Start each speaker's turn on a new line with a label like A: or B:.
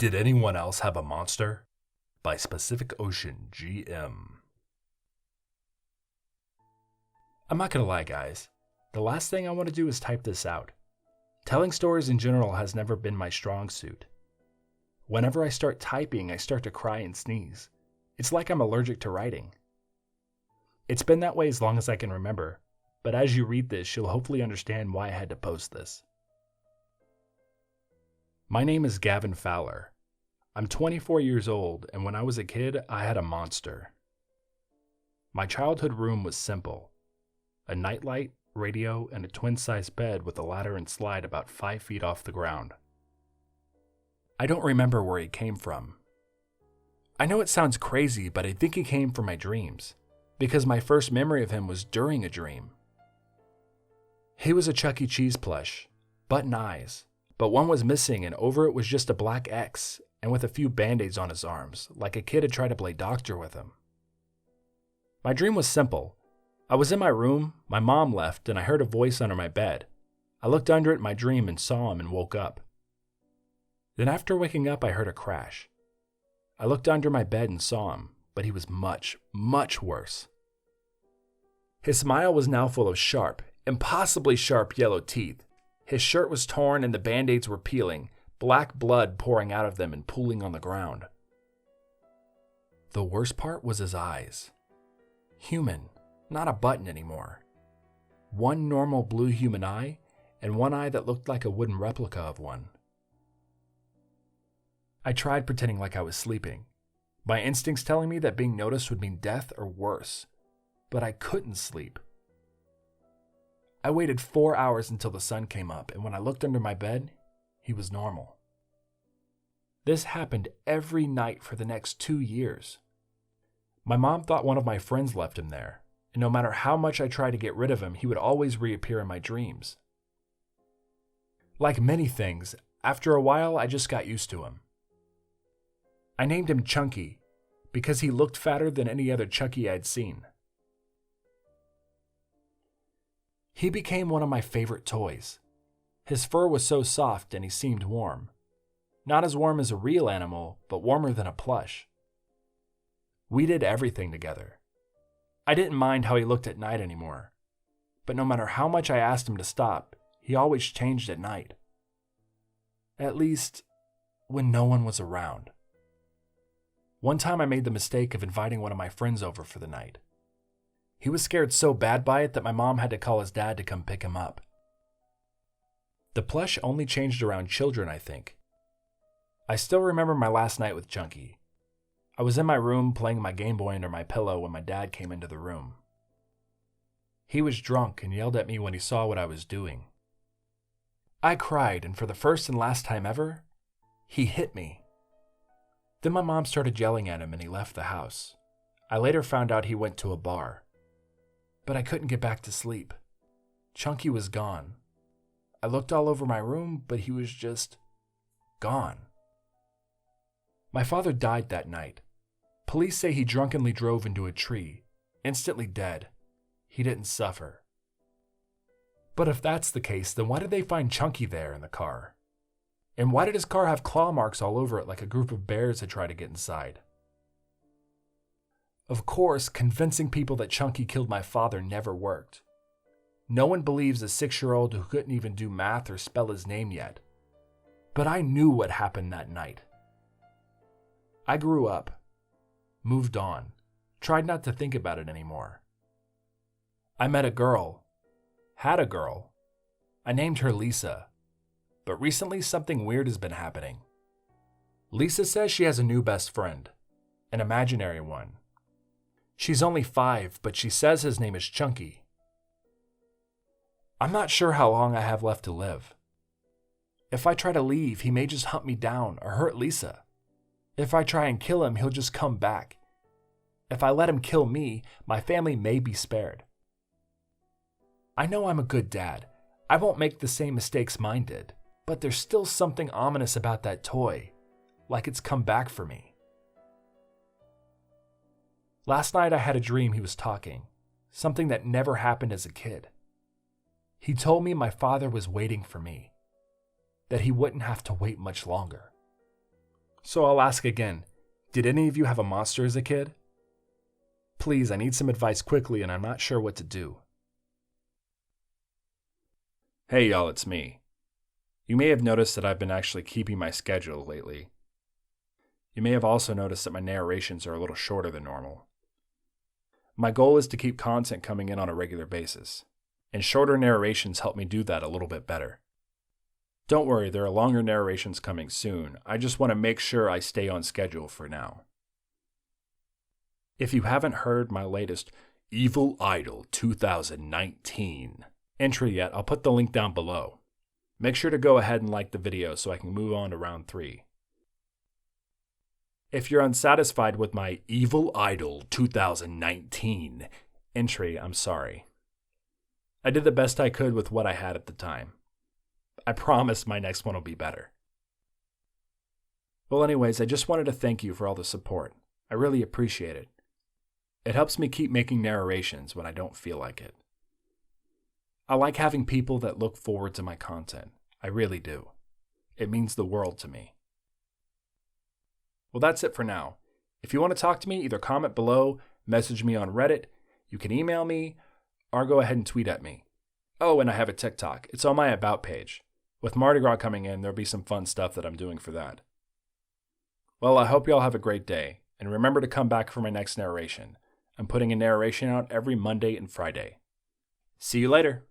A: Did anyone else have a monster? By Pacific Ocean GM. I'm not gonna lie, guys. The last thing I want to do is type this out. Telling stories in general has never been my strong suit. Whenever I start typing, I start to cry and sneeze. It's like I'm allergic to writing. It's been that way as long as I can remember, but as you read this, you'll hopefully understand why I had to post this. My name is Gavin Fowler. I'm 24 years old, and when I was a kid, I had a monster. My childhood room was simple. A nightlight, radio, and a twin-size bed with a ladder and slide about 5 feet off the ground. I don't remember where he came from. I know it sounds crazy, but I think he came from my dreams, because my first memory of him was during a dream. He was a Chuck E. Cheese plush, button eyes, but one was missing and over it was just a black X and with a few band-aids on his arms, like a kid had tried to play doctor with him. My dream was simple. I was in my room, my mom left, and I heard a voice under my bed. I looked under it in my dream and saw him and woke up. Then after waking up, I heard a crash. I looked under my bed and saw him, but he was much, much worse. His smile was now full of sharp, impossibly sharp yellow teeth. His shirt was torn and the band-aids were peeling, black blood pouring out of them and pooling on the ground. The worst part was his eyes. Human, not a button anymore. One normal blue human eye, and one eye that looked like a wooden replica of one. I tried pretending like I was sleeping, my instincts telling me that being noticed would mean death or worse, but I couldn't sleep. I waited 4 hours until the sun came up, and when I looked under my bed, he was normal. This happened every night for the next 2 years. My mom thought one of my friends left him there, and no matter how much I tried to get rid of him, he would always reappear in my dreams. Like many things, after a while I just got used to him. I named him Chunky because he looked fatter than any other Chucky I'd seen. He became one of my favorite toys. His fur was so soft and he seemed warm. Not as warm as a real animal, but warmer than a plush. We did everything together. I didn't mind how he looked at night anymore, but no matter how much I asked him to stop, he always changed at night. At least, when no one was around. One time I made the mistake of inviting one of my friends over for the night. He was scared so bad by it that my mom had to call his dad to come pick him up. The plush only changed around children, I think. I still remember my last night with Chunky. I was in my room playing my Game Boy under my pillow when my dad came into the room. He was drunk and yelled at me when he saw what I was doing. I cried, and for the first and last time ever, he hit me. Then my mom started yelling at him and he left the house. I later found out he went to a bar. But I couldn't get back to sleep. Chunky was gone. I looked all over my room, but he was just gone. My father died that night. Police say he drunkenly drove into a tree, instantly dead. He didn't suffer. But if that's the case, then why did they find Chunky there in the car? And why did his car have claw marks all over it like a group of bears had tried to get inside? Of course, convincing people that Chunky killed my father never worked. No one believes a 6-year-old who couldn't even do math or spell his name yet. But I knew what happened that night. I grew up, moved on, tried not to think about it anymore. I met a girl, had a girl. I named her Lisa. But recently something weird has been happening. Lisa says she has a new best friend, an imaginary one. She's only 5, but she says his name is Chunky. I'm not sure how long I have left to live. If I try to leave, he may just hunt me down or hurt Lisa. If I try and kill him, he'll just come back. If I let him kill me, my family may be spared. I know I'm a good dad. I won't make the same mistakes mine did. But there's still something ominous about that toy, like it's come back for me. Last night I had a dream he was talking, something that never happened as a kid. He told me my father was waiting for me, that he wouldn't have to wait much longer. So I'll ask again, did any of you have a monster as a kid? Please, I need some advice quickly and I'm not sure what to do. Hey y'all, it's me. You may have noticed that I've been actually keeping my schedule lately. You may have also noticed that my narrations are a little shorter than normal. My goal is to keep content coming in on a regular basis, and shorter narrations help me do that a little bit better. Don't worry, there are longer narrations coming soon. I just want to make sure I stay on schedule for now. If you haven't heard my latest Evil Idol 2019 entry yet, I'll put the link down below. Make sure to go ahead and like the video so I can move on to round 3. If you're unsatisfied with my Evil Idol 2019 entry, I'm sorry. I did the best I could with what I had at the time. I promise my next one will be better. Well, anyways, I just wanted to thank you for all the support. I really appreciate it. It helps me keep making narrations when I don't feel like it. I like having people that look forward to my content. I really do. It means the world to me. Well, that's it for now. If you want to talk to me, either comment below, message me on Reddit, you can email me, or go ahead and tweet at me. Oh, and I have a TikTok. It's on my About page. With Mardi Gras coming in, there'll be some fun stuff that I'm doing for that. Well, I hope you all have a great day, and remember to come back for my next narration. I'm putting a narration out every Monday and Friday. See you later.